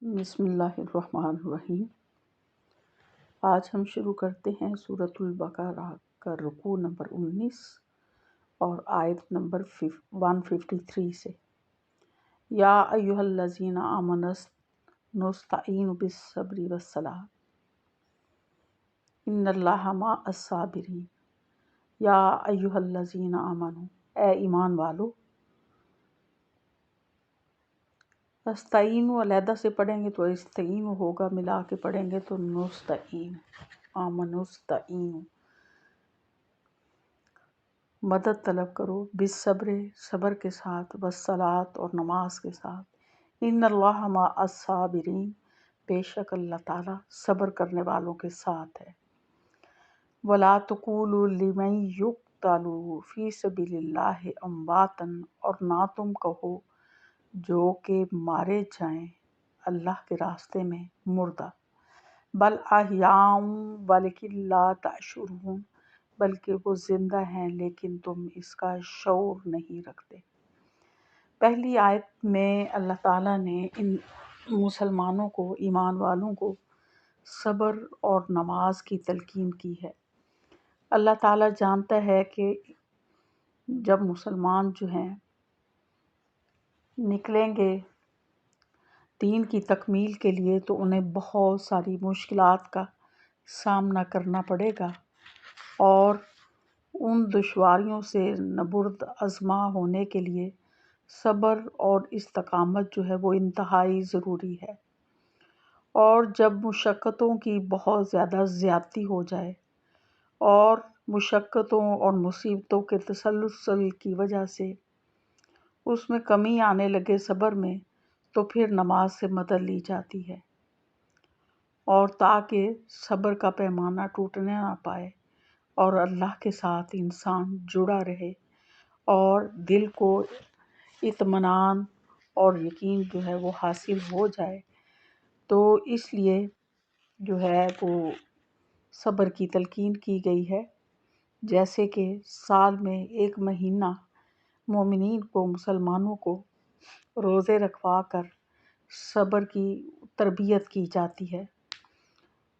بسم اللہ الرحمن الرحیم۔ آج ہم شروع کرتے ہیں سورۃ البقرہ کا رکوع نمبر 19 اور آیت نمبر 153 سے۔ یا ایھا الذین آمنوا نستعین بالصبر والصلاۃ ان اللہ مع الصابرین۔ یا ایھا الذین آمنوا، اے ایمان والو۔ استعین علیحدہ سے پڑھیں گے تو استعین ہوگا، ملا کے پڑھیں گے تو نستعین، نستعین۔ مدد طلب کرو، بالصبر، صبر کے ساتھ، والصلاۃ، اور نماز کے ساتھ، ان اللہ مع الصابرین، بے شک اللہ تعالیٰ صبر کرنے والوں کے ساتھ ہے۔ ولا تقولوا لمن یقتل فی سبیل اللہ امواتا، اور نہ تم کہو جو کہ مارے جائیں اللہ کے راستے میں مردہ، بل احیاء ولکن لا تشعرون، بلکہ وہ زندہ ہیں لیکن تم اس کا شعور نہیں رکھتے۔ پہلی آیت میں اللہ تعالیٰ نے ان مسلمانوں کو، ایمان والوں کو صبر اور نماز کی تلقین کی ہے۔ اللہ تعالیٰ جانتا ہے کہ جب مسلمان جو ہیں نکلیں گے دین کی تکمیل کے لیے تو انہیں بہت ساری مشکلات کا سامنا کرنا پڑے گا، اور ان دشواریوں سے نبرد آزما ہونے کے لیے صبر اور استقامت جو ہے وہ انتہائی ضروری ہے۔ اور جب مشقتوں کی بہت زیادہ زیادتی ہو جائے اور مشقتوں اور مصیبتوں کے تسلسل کی وجہ سے اس میں کمی آنے لگے صبر میں، تو پھر نماز سے مدد لی جاتی ہے، اور تاکہ صبر کا پیمانہ ٹوٹنے نہ پائے اور اللہ کے ساتھ انسان جڑا رہے اور دل کو اطمینان اور یقین جو ہے وہ حاصل ہو جائے، تو اس لیے جو ہے وہ صبر کی تلقین کی گئی ہے۔ جیسے کہ سال میں ایک مہینہ مومنین کو، مسلمانوں کو روزے رکھوا کر صبر کی تربیت کی جاتی ہے،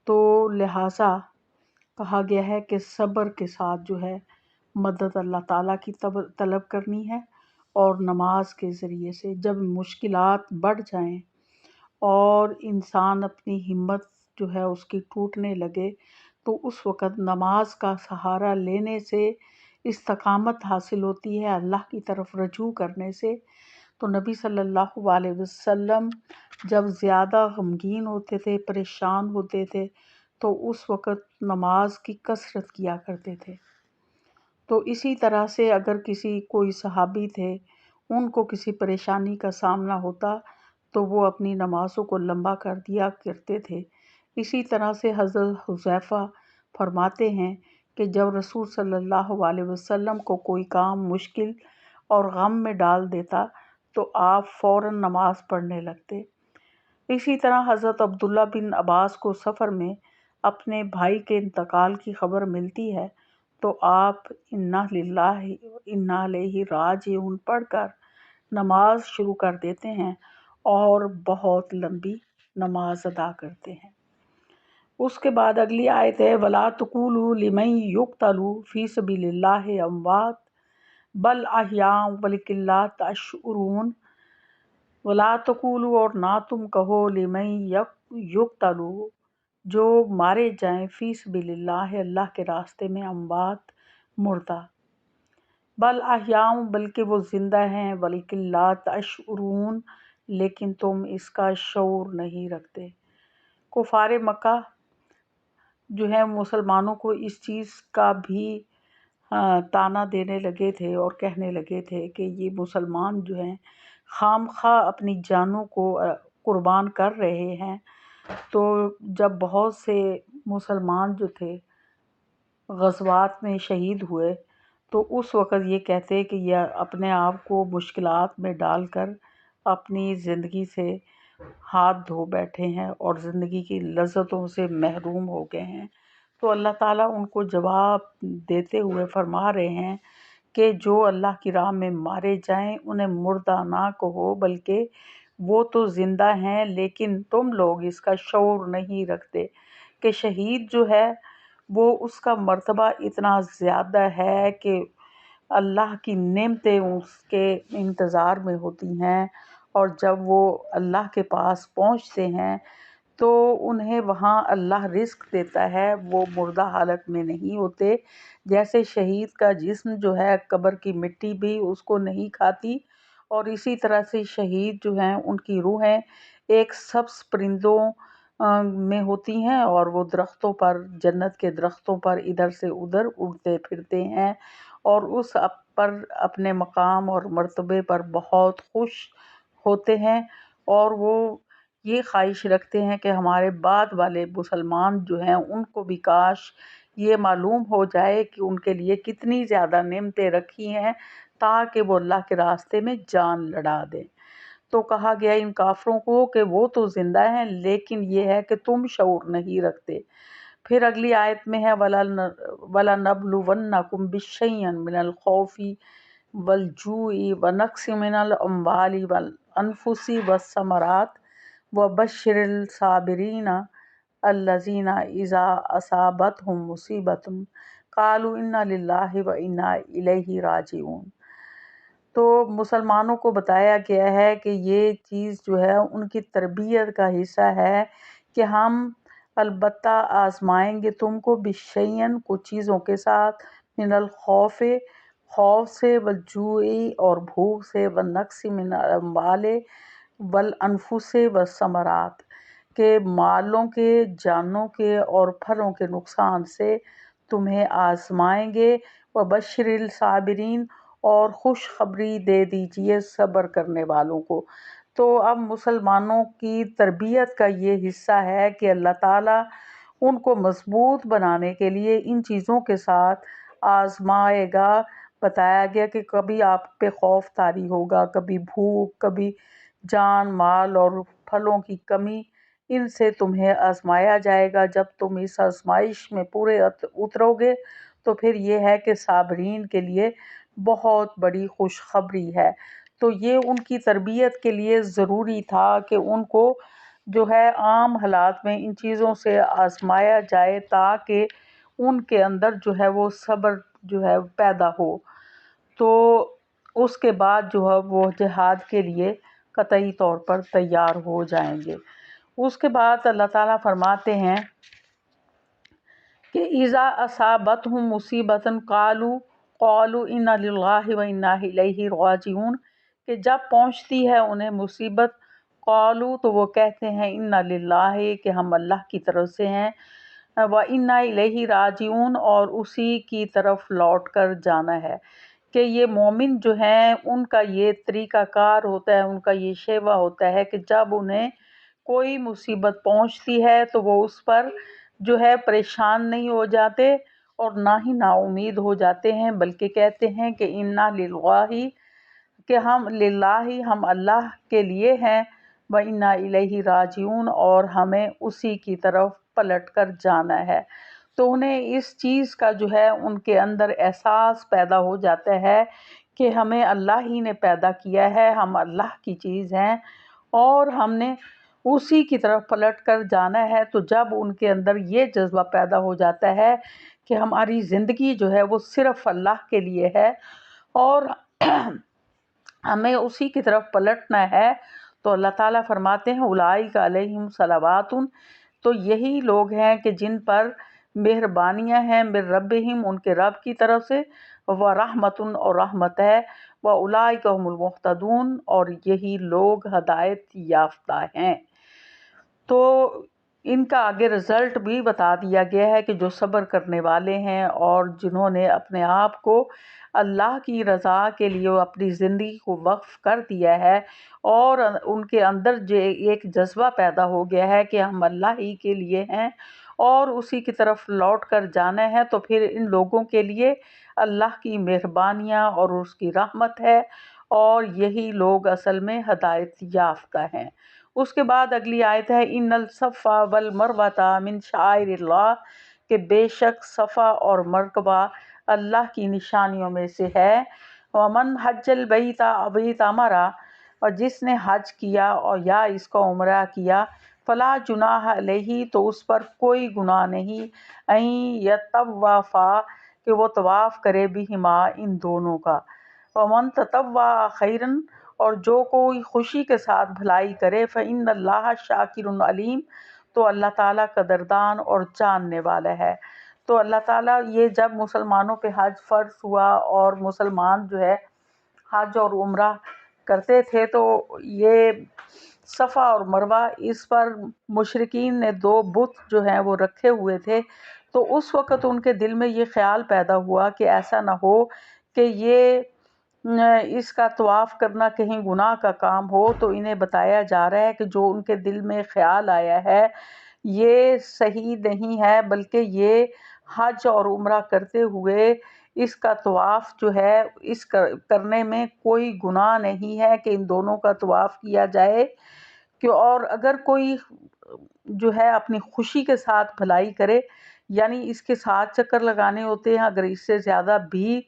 تو لہٰذا کہا گیا ہے کہ صبر کے ساتھ جو ہے مدد اللہ تعالیٰ کی طلب کرنی ہے، اور نماز کے ذریعے سے جب مشکلات بڑھ جائیں اور انسان اپنی ہمت جو ہے اس کی ٹوٹنے لگے، تو اس وقت نماز کا سہارا لینے سے استقامت حاصل ہوتی ہے، اللہ کی طرف رجوع کرنے سے۔ تو نبی صلی اللہ علیہ وسلم جب زیادہ غمگین ہوتے تھے، پریشان ہوتے تھے، تو اس وقت نماز کی کثرت کیا کرتے تھے۔ تو اسی طرح سے اگر کوئی صحابی تھے، ان کو کسی پریشانی کا سامنا ہوتا تو وہ اپنی نمازوں کو لمبا کر دیا کرتے تھے۔ اسی طرح سے حضرت حذیفہ فرماتے ہیں کہ جب رسول صلی اللہ علیہ وسلم کو کوئی کام مشکل اور غم میں ڈال دیتا تو آپ فوراً نماز پڑھنے لگتے۔ اسی طرح حضرت عبداللہ بن عباس کو سفر میں اپنے بھائی کے انتقال کی خبر ملتی ہے تو آپ انا للہ انا الیہ راجعون پڑھ کر نماز شروع کر دیتے ہیں اور بہت لمبی نماز ادا کرتے ہیں۔ اس کے بعد اگلی آیت ہے وَلَا تَقُولُوا لِمَن يُقْتَلُ فِي سَبِيلِ اللَّهِ أَمْوَاتٌ بَلْ أَحْيَاءٌ وَلَكِن لَا تَشْعُرُونَ۔ وَلَا تَقُولُوا، اور نہ تم کہو، لِمَن يُقْتَلُ، جو مارے جائیں، فی سبیل اللہ، اللہ کے راستے میں، اموات، مردہ، بل احیاء، بلکہ وہ زندہ ہیں، ولیکن لا تشعرون، لیکن تم اس کا شعور نہیں رکھتے۔ کفار مکہ جو ہے مسلمانوں کو اس چیز کا بھی تانا دینے لگے تھے اور کہنے لگے تھے کہ یہ مسلمان جو ہیں خام خواہ اپنی جانوں کو قربان کر رہے ہیں۔ تو جب بہت سے مسلمان جو تھے غزوات میں شہید ہوئے تو اس وقت یہ کہتے کہ یہ اپنے آپ کو مشکلات میں ڈال کر اپنی زندگی سے ہاتھ دھو بیٹھے ہیں اور زندگی کی لذتوں سے محروم ہو گئے ہیں۔ تو اللہ تعالیٰ ان کو جواب دیتے ہوئے فرما رہے ہیں کہ جو اللہ کی راہ میں مارے جائیں انہیں مردہ نہ کہو، بلکہ وہ تو زندہ ہیں لیکن تم لوگ اس کا شعور نہیں رکھتے کہ شہید جو ہے وہ اس کا مرتبہ اتنا زیادہ ہے کہ اللہ کی نعمتیں اس کے انتظار میں ہوتی ہیں، اور جب وہ اللہ کے پاس پہنچتے ہیں تو انہیں وہاں اللہ رزق دیتا ہے، وہ مردہ حالت میں نہیں ہوتے۔ جیسے شہید کا جسم جو ہے قبر کی مٹی بھی اس کو نہیں کھاتی، اور اسی طرح سے شہید جو ہیں ان کی روحیں ایک سبز پرندوں میں ہوتی ہیں، اور وہ درختوں پر، جنت کے درختوں پر ادھر سے ادھر اڑتے پھرتے ہیں، اور اس پر اپنے مقام اور مرتبے پر بہت خوش ہوتے ہیں، اور وہ یہ خواہش رکھتے ہیں کہ ہمارے بعد والے مسلمان جو ہیں ان کو بھی کاش یہ معلوم ہو جائے کہ ان کے لیے کتنی زیادہ نعمتیں رکھی ہیں تاکہ وہ اللہ کے راستے میں جان لڑا دیں۔ تو کہا گیا ان کافروں کو کہ وہ تو زندہ ہیں لیکن یہ ہے کہ تم شعور نہیں رکھتے۔ پھر اگلی آیت میں ہے وَلَنَبْلُوَنَّكُمْ بِشَيْءٍ مِّنَ الْخَوْفِ وَالْجُوعِ وَنَقْصٍ مِّنَ الْأَمْوَالِ وَالْأَنفُسِ وَالثَّمَرَاتِ وَبَشِّرِ الصَّابِرِينَ الَّذِينَ إِذَا أَصَابَتْهُم مُّصِیبَةٌ قَالُوا إِنَّا لِلَّهِ وَإِنَّا إِلَیْهِ راجعون۔ تو مسلمانوں کو بتایا گیا ہے کہ یہ چیز جو ہے ان کی تربیت کا حصہ ہے کہ ہم البتہ آزمائیں گے تم کو بشیئن کچھ چیزوں کے ساتھ، من الخوف خوف سے، والجوع اور بھوک سے، والنقص من الاموال والانفس والثمرات کہ مالوں کے، جانوں کے اور پھلوں کے نقصان سے تمہیں آزمائیں گے، وبشر الصابرین اور خوشخبری دے دیجئے صبر کرنے والوں کو۔ تو اب مسلمانوں کی تربیت کا یہ حصہ ہے کہ اللہ تعالیٰ ان کو مضبوط بنانے کے لیے ان چیزوں کے ساتھ آزمائے گا۔ بتایا گیا کہ کبھی آپ پہ خوف طاری ہوگا، کبھی بھوک، کبھی جان مال اور پھلوں کی کمی، ان سے تمہیں آزمایا جائے گا۔ جب تم اس آزمائش میں پورے اترو گے تو پھر یہ ہے کہ صابرین کے لیے بہت بڑی خوشخبری ہے۔ تو یہ ان کی تربیت کے لیے ضروری تھا کہ ان کو جو ہے عام حالات میں ان چیزوں سے آزمایا جائے تاکہ ان کے اندر جو ہے وہ صبر جو ہے پیدا ہو، تو اس کے بعد جو ہے وہ جہاد کے لیے قطعی طور پر تیار ہو جائیں گے۔ اس کے بعد اللہ تعالیٰ فرماتے ہیں کہ اذا اصابتہم مصیبۃ قالوا انا للہ وانا الیہ راجعون کہ جب پہنچتی ہے انہیں مصیبت، قالوا تو وہ کہتے ہیں انا للہ کہ ہم اللہ کی طرف سے ہیں، وانا الیہ راجعون اور اسی کی طرف لوٹ کر جانا ہے۔ کہ یہ مومن جو ہیں ان کا یہ طریقہ کار ہوتا ہے، ان کا یہ شیوہ ہوتا ہے کہ جب انہیں کوئی مصیبت پہنچتی ہے تو وہ اس پر جو ہے پریشان نہیں ہو جاتے اور نہ ہی نا امید ہو جاتے ہیں، بلکہ کہتے ہیں کہ انا للہ کہ ہم للہ ہم اللہ کے لیے ہیں، وانا الیہ راجعون اور ہمیں اسی کی طرف پلٹ کر جانا ہے۔ تو انہیں اس چیز کا جو ہے ان کے اندر احساس پیدا ہو جاتا ہے کہ ہمیں اللہ ہی نے پیدا کیا ہے، ہم اللہ کی چیز ہیں اور ہم نے اسی کی طرف پلٹ کر جانا ہے۔ تو جب ان کے اندر یہ جذبہ پیدا ہو جاتا ہے کہ ہماری زندگی جو ہے وہ صرف اللہ کے لیے ہے اور ہمیں اسی کی طرف پلٹنا ہے، تو اللہ تعالیٰ فرماتے ہیں اولئک علیہم صلوات، تو یہی لوگ ہیں کہ جن پر مہربانیاں ہیں من ربہم ان کے رب کی طرف سے، ورحمت اور رحمت ہے، واولئک هم المہتدون اور یہی لوگ ہدایت یافتہ ہیں۔ تو ان کا آگے رزلٹ بھی بتا دیا گیا ہے کہ جو صبر کرنے والے ہیں اور جنہوں نے اپنے آپ کو اللہ کی رضا کے لیے اپنی زندگی کو وقف کر دیا ہے اور ان کے اندر جو ایک جذبہ پیدا ہو گیا ہے کہ ہم اللہ ہی کے لیے ہیں اور اسی کی طرف لوٹ کر جانا ہے، تو پھر ان لوگوں کے لیے اللہ کی مہربانیاں اور اس کی رحمت ہے اور یہی لوگ اصل میں ہدایت یافتہ ہیں۔ اس کے بعد اگلی آیت ہے ان الصفا والمروۃ من شعائر اللہ کہ بے شک صفا اور مرتبہ اللہ کی نشانیوں میں سے ہے۔ ومن حج البیت او اعتمر اور جس نے حج کیا اور یا اس کا عمرہ کیا فلا جناح علیہ تو اس پر کوئی گناہ نہیں این یطوفا کہ وہ طواف کرے بہما ان دونوں کا ومن تطوع خیرا اور جو کوئی خوشی کے ساتھ بھلائی کرے فإن اللہ شاکر علیم تو اللہ تعالیٰ قدردان اور جاننے والا ہے۔ تو اللہ تعالیٰ یہ جب مسلمانوں پہ حج فرض ہوا اور مسلمان جو ہے حج اور عمرہ کرتے تھے تو یہ صفا اور مروہ اس پر مشرکین نے دو بت جو ہیں وہ رکھے ہوئے تھے، تو اس وقت ان کے دل میں یہ خیال پیدا ہوا کہ ایسا نہ ہو کہ یہ اس کا طواف کرنا کہیں گناہ کا کام ہو، تو انہیں بتایا جا رہا ہے کہ جو ان کے دل میں خیال آیا ہے یہ صحیح نہیں ہے، بلکہ یہ حج اور عمرہ کرتے ہوئے اس کا طواف جو ہے اس کرنے میں کوئی گناہ نہیں ہے کہ ان دونوں کا طواف کیا جائے کہ اور اگر کوئی جو ہے اپنی خوشی کے ساتھ بھلائی کرے یعنی اس کے ساتھ چکر لگانے ہوتے ہیں، اگر اس سے زیادہ بھی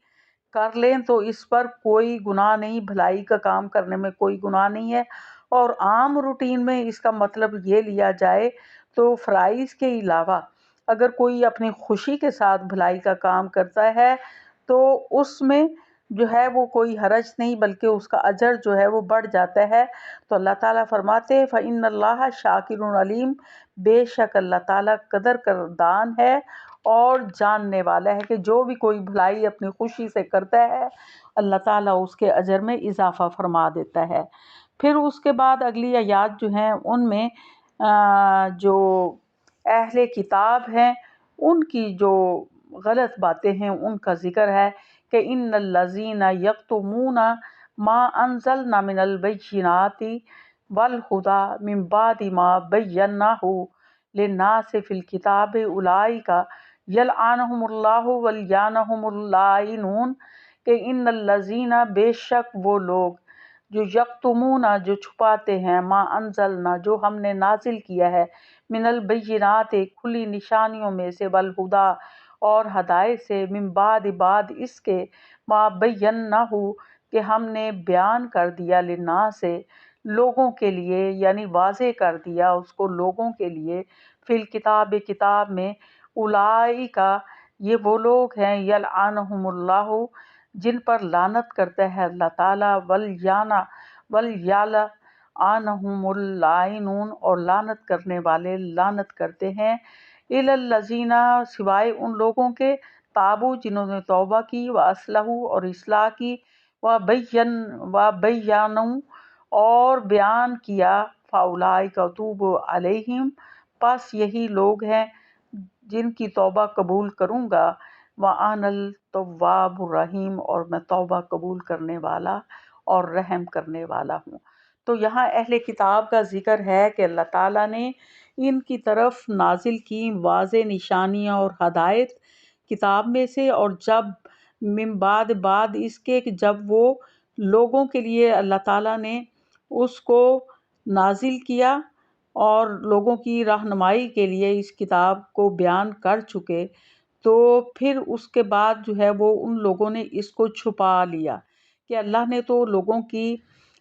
کر لیں تو اس پر کوئی گناہ نہیں، بھلائی کا کام کرنے میں کوئی گناہ نہیں ہے۔ اور عام روٹین میں اس کا مطلب یہ لیا جائے تو فرائض کے علاوہ اگر کوئی اپنی خوشی کے ساتھ بھلائی کا کام کرتا ہے تو اس میں جو ہے وہ کوئی حرج نہیں، بلکہ اس کا اجر جو ہے وہ بڑھ جاتا ہے۔ تو اللہ تعالیٰ فرماتے ہیں فإن اللہ شاکر علیم بے شک اللہ تعالیٰ قدر قدردان ہے اور جاننے والا ہے کہ جو بھی کوئی بھلائی اپنی خوشی سے کرتا ہے اللہ تعالیٰ اس کے اجر میں اضافہ فرما دیتا ہے۔ پھر اس کے بعد اگلی آیات جو ہیں ان میں جو اہل کتاب ہیں ان کی جو غلط باتیں ہیں ان کا ذکر ہے کہ ان الذین یکتمون ما انزلنا من البینات والہدی من بعد ما بیناہ للناس فی الکتاب اولئک یلعنہم اللہ ولعنہم اللاعنون کہ ان الذین بے شک وہ لوگ جو یکتمون جو چھپاتے ہیں ما انزلنا جو ہم نے نازل کیا ہے من البینات کھلی نشانیوں میں سے والہدی اور ہدایت سے من بعد اس کے ما بیناہ کہ ہم نے بیان کر دیا للناس سے لوگوں کے لیے یعنی واضح کر دیا اس کو لوگوں کے لیے فی الکتاب کتاب میں اولئک یہ وہ لوگ ہیں یلعنہم اللہ جن پر لعنت کرتا ہے اللہ تعالیٰ ولیلعنہم اللاعنون اور لعنت کرنے والے لعنت کرتے ہیں الی الذین سوائے ان لوگوں کے تابو جنہوں نے توبہ کی واصلحوا اور اصلاح کی وبینوا اور بیان کیا فاولئک اتوب علیہم پس یہی لوگ ہیں جن کی توبہ قبول کروں گا وَأَنَا التواب الرحیم اور میں توبہ قبول کرنے والا اور رحم کرنے والا ہوں۔ تو یہاں اہل کتاب کا ذکر ہے کہ اللہ تعالیٰ نے ان کی طرف نازل کی واضح نشانیاں اور ہدایت کتاب میں سے، اور جب من بعد اس کے کہ جب وہ لوگوں کے لیے اللہ تعالیٰ نے اس کو نازل کیا اور لوگوں کی رہنمائی کے لیے اس کتاب کو بیان کر چکے، تو پھر اس کے بعد جو ہے وہ ان لوگوں نے اس کو چھپا لیا کہ اللہ نے تو لوگوں کی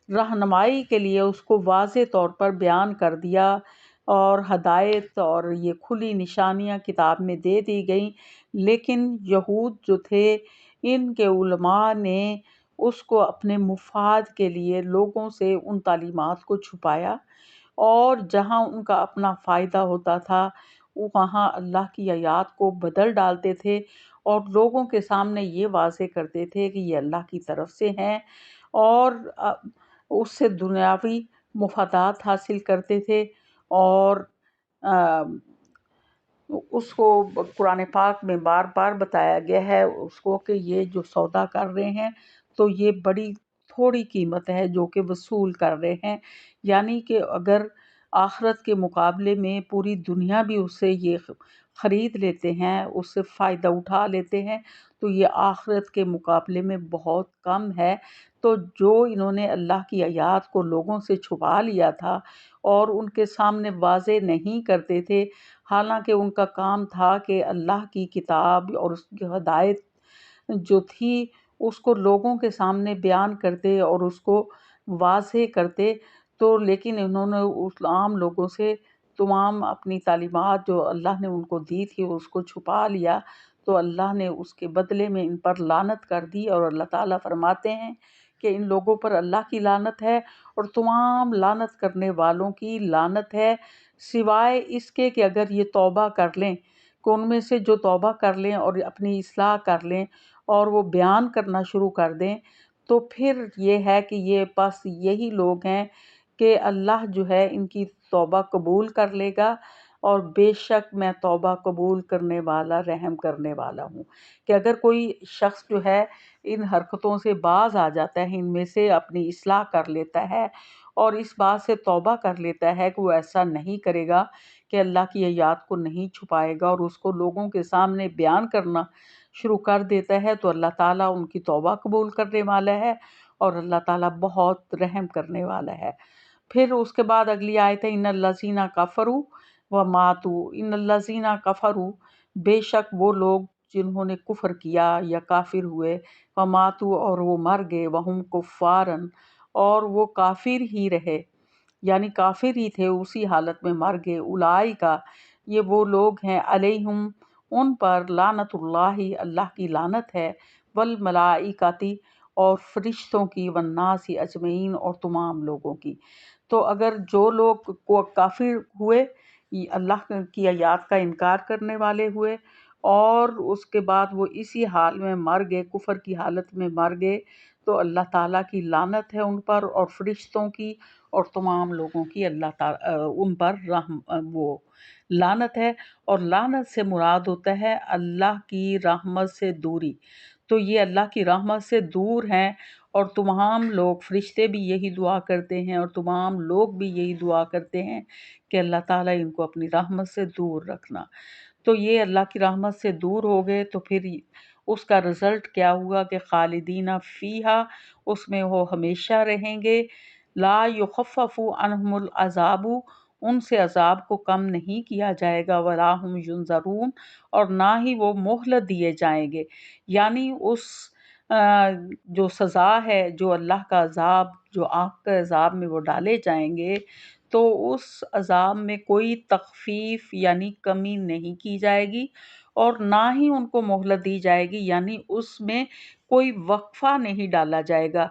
رہنمائی کے لیے اس کو واضح طور پر بیان کر دیا اور ہدایت اور یہ کھلی نشانیاں کتاب میں دے دی گئیں، لیکن یہود جو تھے ان کے علماء نے اس کو اپنے مفاد کے لیے لوگوں سے ان تعلیمات کو چھپایا، اور جہاں ان کا اپنا فائدہ ہوتا تھا وہاں اللہ کی آیات کو بدل ڈالتے تھے اور لوگوں کے سامنے یہ واضح کرتے تھے کہ یہ اللہ کی طرف سے ہیں، اور اس سے دنیاوی مفادات حاصل کرتے تھے۔ اور اس کو قرآن پاک میں بار بار بتایا گیا ہے اس کو کہ یہ جو سودا کر رہے ہیں تو یہ بڑی تھوڑی قیمت ہے جو کہ وصول کر رہے ہیں، یعنی کہ اگر آخرت کے مقابلے میں پوری دنیا بھی اس سے یہ خرید لیتے ہیں، اس سے فائدہ اٹھا لیتے ہیں، تو یہ آخرت کے مقابلے میں بہت کم ہے۔ تو جو انہوں نے اللہ کی آیات کو لوگوں سے چھپا لیا تھا اور ان کے سامنے واضح نہیں کرتے تھے، حالانکہ ان کا کام تھا کہ اللہ کی کتاب اور اس کی ہدایت جو تھی اس کو لوگوں کے سامنے بیان کرتے اور اس کو واضح کرتے تو، لیکن انہوں نے اس عام لوگوں سے تمام اپنی تعلیمات جو اللہ نے ان کو دی تھی اس کو چھپا لیا، تو اللہ نے اس کے بدلے میں ان پر لعنت کر دی، اور اللہ تعالیٰ فرماتے ہیں کہ ان لوگوں پر اللہ کی لعنت ہے اور تمام لعنت کرنے والوں کی لعنت ہے، سوائے اس کے کہ اگر یہ توبہ کر لیں، کہ ان میں سے جو توبہ کر لیں اور اپنی اصلاح کر لیں اور وہ بیان کرنا شروع کر دیں، تو پھر یہ ہے کہ یہ بس یہی لوگ ہیں کہ اللہ جو ہے ان کی توبہ قبول کر لے گا، اور بے شک میں توبہ قبول کرنے والا رحم کرنے والا ہوں۔ کہ اگر کوئی شخص جو ہے ان حرکتوں سے باز آ جاتا ہے، ان میں سے اپنی اصلاح کر لیتا ہے اور اس بات سے توبہ کر لیتا ہے کہ وہ ایسا نہیں کرے گا، کہ اللہ کی آیات کو نہیں چھپائے گا اور اس کو لوگوں کے سامنے بیان کرنا شروع کر دیتا ہے، تو اللہ تعالیٰ ان کی توبہ قبول کرنے والا ہے اور اللہ تعالیٰ بہت رحم کرنے والا ہے۔ پھر اس کے بعد اگلی آیت ہے ان الذین کفروا وماتوا، ان الذین کفروا، بے شک وہ لوگ جنہوں نے کفر کیا یا کافر ہوئے، وماتوا اور وہ مر گئے، وہم کفارن اور وہ کافر ہی رہے، یعنی کافر ہی تھے اسی حالت میں مر گئے، اولئک یہ وہ لوگ ہیں، علیہم ان پر لعنت اللہ اللہ کی لعنت ہے، والملائکۃ اور فرشتوں کی، والناس اجمعین اور تمام لوگوں کی۔ تو اگر جو لوگ کافر ہوئے، اللہ کی آیات کا انکار کرنے والے ہوئے اور اس کے بعد وہ اسی حال میں مر گئے، کفر کی حالت میں مر گئے، تو اللہ تعالیٰ کی لعنت ہے ان پر اور فرشتوں کی اور تمام لوگوں کی، اللہ تعالیٰ ان پر وہ لعنت ہے۔ اور لعنت سے مراد ہوتا ہے اللہ کی رحمت سے دوری، تو یہ اللہ کی رحمت سے دور ہیں، اور تمام لوگ، فرشتے بھی یہی دعا کرتے ہیں اور تمام لوگ بھی یہی دعا کرتے ہیں کہ اللہ تعالیٰ ان کو اپنی رحمت سے دور رکھنا۔ تو یہ اللہ کی رحمت سے دور ہو گئے، تو پھر اس کا رزلٹ کیا ہوا کہ خالدین فیہا، اس میں وہ ہمیشہ رہیں گے، لا یخفف عنہم العذاب، ان سے عذاب کو کم نہیں کیا جائے گا، ولا ہم ینظرون اور نہ ہی وہ مہلت دیے جائیں گے، یعنی اس جو سزا ہے، جو اللہ کا عذاب، جو آگ کے عذاب میں وہ ڈالے جائیں گے، تو اس عذاب میں کوئی تخفیف یعنی کمی نہیں کی جائے گی، اور نہ ہی ان کو مہلت دی جائے گی، یعنی اس میں کوئی وقفہ نہیں ڈالا جائے گا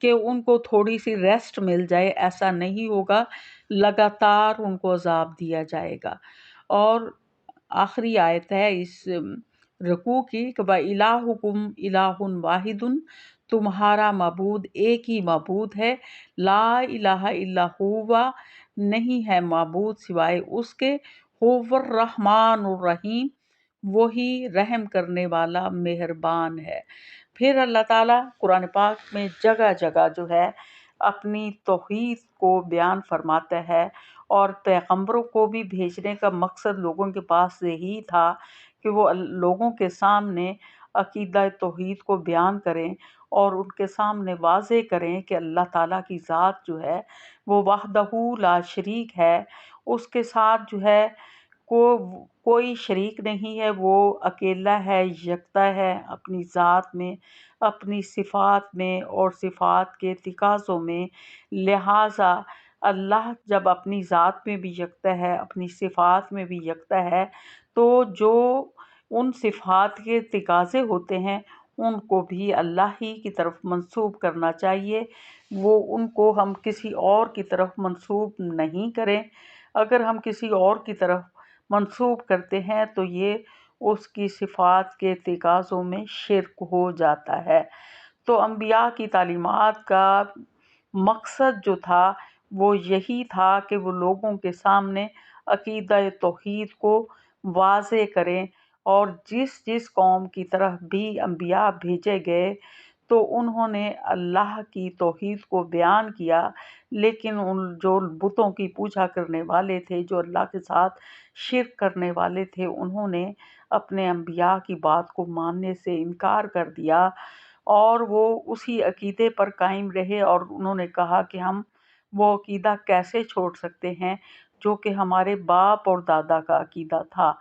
کہ ان کو تھوڑی سی ریسٹ مل جائے، ایسا نہیں ہوگا، لگاتار ان کو عذاب دیا جائے گا۔ اور آخری آیت ہے اس رکوع کی کہ وَإِلَٰهُكُمْ إِلَٰهٌ وَاحِدٌ، تمہارا معبود ایک ہی معبود ہے، لا الہ الا ہوا، نہیں ہے معبود سوائے اس کے، هو الرحمن الرحیم، وہی رحم کرنے والا مہربان ہے۔ پھر اللہ تعالیٰ قرآن پاک میں جگہ جگہ جو ہے اپنی توحید کو بیان فرماتا ہے، اور پیغمبروں کو بھی بھیجنے کا مقصد لوگوں کے پاس یہی تھا کہ وہ لوگوں کے سامنے عقیدہ توحید کو بیان کریں اور ان کے سامنے واضح کریں کہ اللہ تعالیٰ کی ذات جو ہے وہ وحدہ لا شریک ہے، اس کے ساتھ جو ہے کوئی شریک نہیں ہے، وہ اکیلا ہے، یکتا ہے اپنی ذات میں، اپنی صفات میں اور صفات کے تقاضوں میں، لہٰذا اللہ جب اپنی ذات میں بھی یکتا ہے، اپنی صفات میں بھی یکتا ہے، تو جو ان صفات کے تقاضے ہوتے ہیں ان کو بھی اللہ ہی کی طرف منسوب کرنا چاہیے، وہ ان کو ہم کسی اور کی طرف منسوب نہیں کریں۔ اگر ہم کسی اور کی طرف منسوب کرتے ہیں تو یہ اس کی صفات کے تقاضوں میں شرک ہو جاتا ہے۔ تو انبیاء کی تعلیمات کا مقصد جو تھا وہ یہی تھا کہ وہ لوگوں کے سامنے عقیدہ توحید کو واضح کریں، اور جس جس قوم کی طرف بھی انبیاء بھیجے گئے تو انہوں نے اللہ کی توحید کو بیان کیا، لیکن ان جو بتوں کی پوجا کرنے والے تھے، جو اللہ کے ساتھ شرک کرنے والے تھے، انہوں نے اپنے انبیاء کی بات کو ماننے سے انکار کر دیا، اور وہ اسی عقیدے پر قائم رہے، اور انہوں نے کہا کہ ہم وہ عقیدہ کیسے چھوڑ سکتے ہیں جو کہ ہمارے باپ اور دادا کا عقیدہ تھا،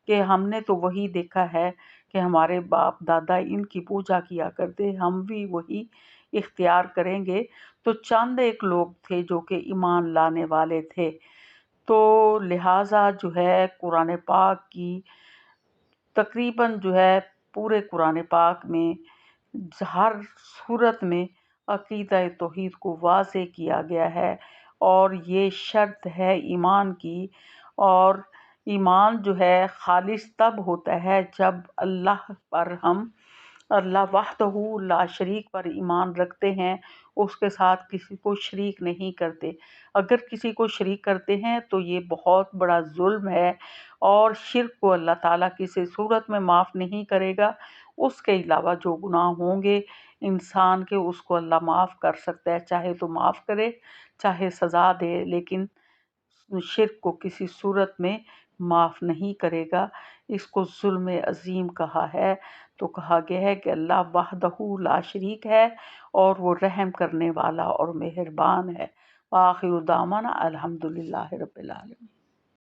کہ ہم نے تو وہی دیکھا ہے کہ ہمارے باپ دادا ان کی پوجا کیا کرتے، ہم بھی وہی اختیار کریں گے تو چند ایک لوگ تھے جو کہ ایمان لانے والے تھے۔ تو لہٰذا جو ہے قرآن پاک کی تقریباً جو ہے پورے قرآن پاک میں ہر صورت میں عقیدہ توحید کو واضح کیا گیا ہے، اور یہ شرط ہے ایمان کی۔ اور ایمان جو ہے خالص تب ہوتا ہے جب اللہ وحدہ لا شریک پر ایمان رکھتے ہیں، اس کے ساتھ کسی کو شریک نہیں کرتے۔ اگر کسی کو شریک کرتے ہیں تو یہ بہت بڑا ظلم ہے، اور شرک کو اللہ تعالیٰ کسی صورت میں معاف نہیں کرے گا۔ اس کے علاوہ جو گناہ ہوں گے انسان کے، اس کو اللہ معاف کر سکتا ہے، چاہے تو معاف کرے چاہے سزا دے، لیکن شرک کو کسی صورت میں معاف نہیں کرے گا۔ اس کو ظلم عظیم کہا ہے۔ تو کہا گیا ہے کہ اللہ وحدہ لا شریک ہے، اور وہ رحم کرنے والا اور مہربان ہے۔ وآخر دعوانا الحمدللہ رب العالمین۔